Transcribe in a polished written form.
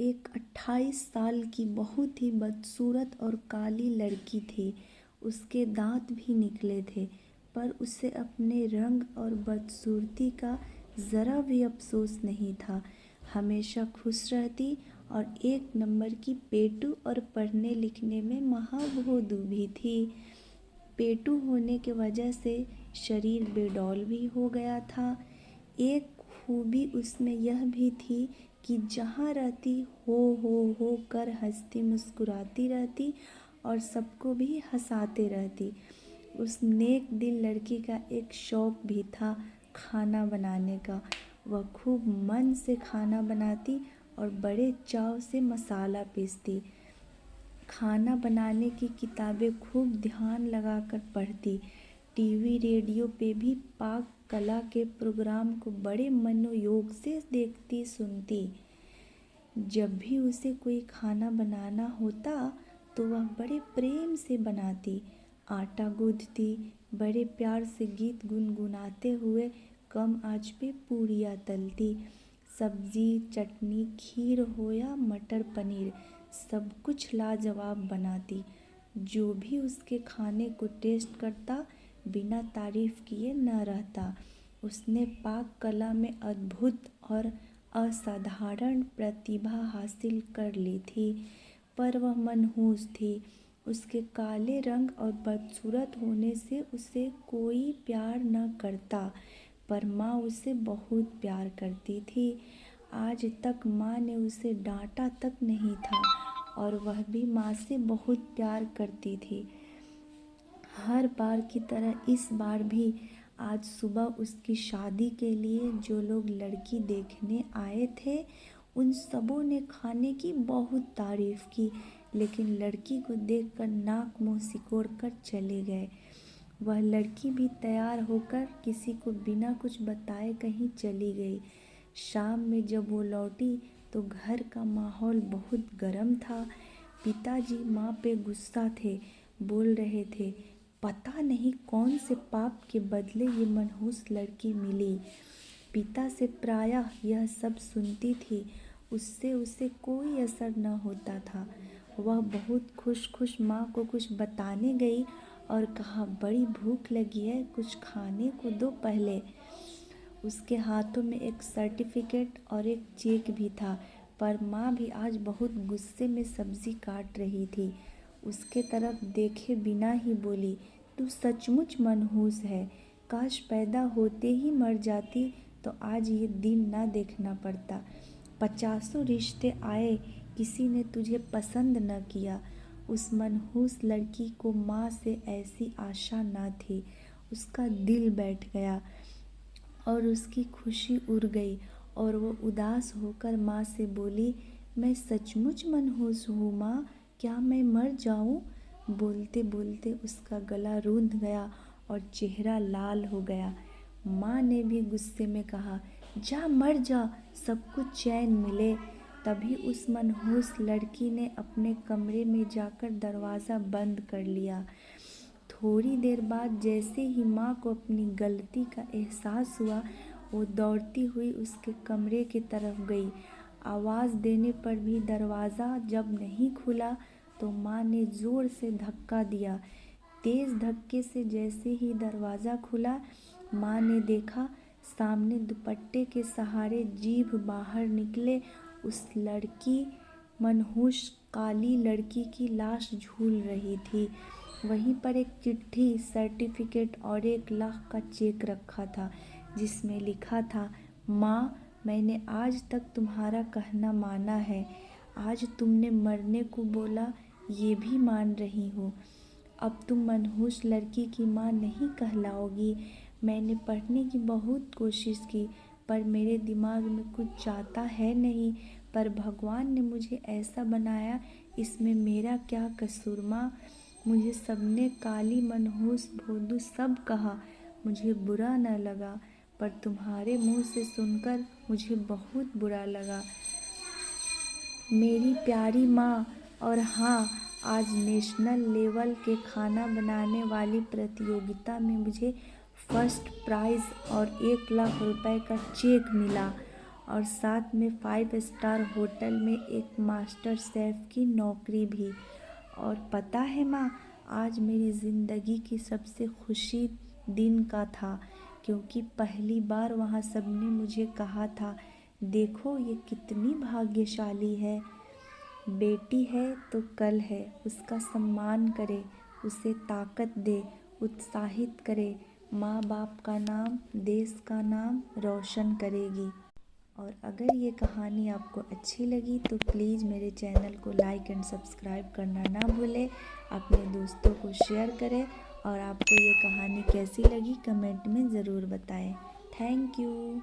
एक 28 साल की बहुत ही बदसूरत और काली लड़की थी। उसके दांत भी निकले थे, पर उसे अपने रंग और बदसूरती का ज़रा भी अफसोस नहीं था। हमेशा खुश रहती और एक नंबर की पेटू और पढ़ने लिखने में महाभोदू भी थी। पेटू होने की वजह से शरीर बेडौल भी हो गया था। एक खूबी उसमें यह भी थी कि जहाँ रहती हो कर हंसती मुस्कुराती रहती और सबको भी हंसाते रहती। उस नेक दिल लड़की का एक शौक भी था खाना बनाने का। वह खूब मन से खाना बनाती और बड़े चाव से मसाला पीसती। खाना बनाने की किताबें खूब ध्यान लगाकर पढ़ती। टीवी रेडियो पे भी पाक कला के प्रोग्राम को बड़े मनोयोग से देखती सुनती। जब भी उसे कोई खाना बनाना होता तो वह बड़े प्रेम से बनाती। आटा गूंथती, बड़े प्यार से गीत गुनगुनाते हुए कम आंच पे पूड़ियाँ तलती। सब्जी, चटनी, खीर हो या मटर पनीर, सब कुछ लाजवाब बनाती। जो भी उसके खाने को टेस्ट करता बिना तारीफ किए न रहता। उसने पाक कला में अद्भुत और असाधारण प्रतिभा हासिल कर ली थी, पर वह मनहूस थी। उसके काले रंग और बदसूरत होने से उसे कोई प्यार न करता, पर माँ उसे बहुत प्यार करती थी। आज तक माँ ने उसे डांटा तक नहीं था और वह भी माँ से बहुत प्यार करती थी। हर बार की तरह इस बार भी आज सुबह उसकी शादी के लिए जो लोग लड़की देखने आए थे उन सबों ने खाने की बहुत तारीफ की, लेकिन लड़की को देखकर नाक मुंह सिकोड़ कर चले गए। वह लड़की भी तैयार होकर किसी को बिना कुछ बताए कहीं चली गई। शाम में जब वो लौटी तो घर का माहौल बहुत गर्म था। पिताजी माँ पे गुस्सा थे, बोल रहे थे, पता नहीं कौन से पाप के बदले ये मनहूस लड़की मिली। पिता से प्रायः यह सब सुनती थी, उससे उसे कोई असर न होता था। वह बहुत खुश माँ को कुछ बताने गई और कहा, बड़ी भूख लगी है, कुछ खाने को दो पहले। उसके हाथों में एक सर्टिफिकेट और एक चेक भी था, पर माँ भी आज बहुत गुस्से में सब्जी काट रही थी। उसके तरफ देखे बिना ही बोली, तू सचमुच मनहूस है। काश पैदा होते ही मर जाती तो आज ये दिन ना देखना पड़ता। 50 रिश्ते आए, किसी ने तुझे पसंद न किया। उस मनहूस लड़की को माँ से ऐसी आशा न थी। उसका दिल बैठ गया और उसकी खुशी उड़ गई और वो उदास होकर माँ से बोली, मैं सचमुच मनहूस हूँ माँ, क्या मैं मर जाऊँ? बोलते बोलते उसका गला रूंध गया और चेहरा लाल हो गया। माँ ने भी गुस्से में कहा, जा मर जा, सबको चैन मिले। तभी उस मनहूस लड़की ने अपने कमरे में जाकर दरवाज़ा बंद कर लिया। थोड़ी देर बाद जैसे ही माँ को अपनी गलती का एहसास हुआ, वो दौड़ती हुई उसके कमरे की तरफ गई। आवाज़ देने पर भी दरवाज़ा जब नहीं खुला तो माँ ने ज़ोर से धक्का दिया। तेज़ धक्के से जैसे ही दरवाज़ा खुला, माँ ने देखा सामने दुपट्टे के सहारे जीभ बाहर निकले उस लड़की, मनहूस काली लड़की की लाश झूल रही थी। वहीं पर एक चिट्ठी, सर्टिफिकेट और 1 लाख का चेक रखा था, जिसमें लिखा था, माँ, मैंने आज तक तुम्हारा कहना माना है। आज तुमने मरने को बोला, ये भी मान रही हो। अब तुम मनहूस लड़की की माँ नहीं कहलाओगी। मैंने पढ़ने की बहुत कोशिश की, पर मेरे दिमाग में कुछ जाता है नहीं। पर भगवान ने मुझे ऐसा बनाया, इसमें मेरा क्या कसूर माँ? मुझे सबने काली, मनहूस, भोंदू सब कहा, मुझे बुरा न लगा, पर तुम्हारे मुँह से सुनकर मुझे बहुत बुरा लगा मेरी प्यारी माँ। और हाँ, आज नेशनल लेवल के खाना बनाने वाली प्रतियोगिता में मुझे फर्स्ट प्राइज़ और 1 लाख रुपए का चेक मिला। और साथ में 5 स्टार होटल में एक मास्टर शेफ़ की नौकरी भी। और पता है माँ, आज मेरी ज़िंदगी की सबसे खुशी दिन का था, क्योंकि पहली बार वहाँ सबने मुझे कहा था, देखो ये कितनी भाग्यशाली है, बेटी है तो कल है, उसका सम्मान करे, उसे ताकत दे, उत्साहित करे, माँ बाप का नाम, देश का नाम रोशन करेगी। और अगर ये कहानी आपको अच्छी लगी तो प्लीज़ मेरे चैनल को लाइक एंड सब्सक्राइब करना ना भूलें, अपने दोस्तों को शेयर करें और आपको ये कहानी कैसी लगी कमेंट में ज़रूर बताएं। Thank you.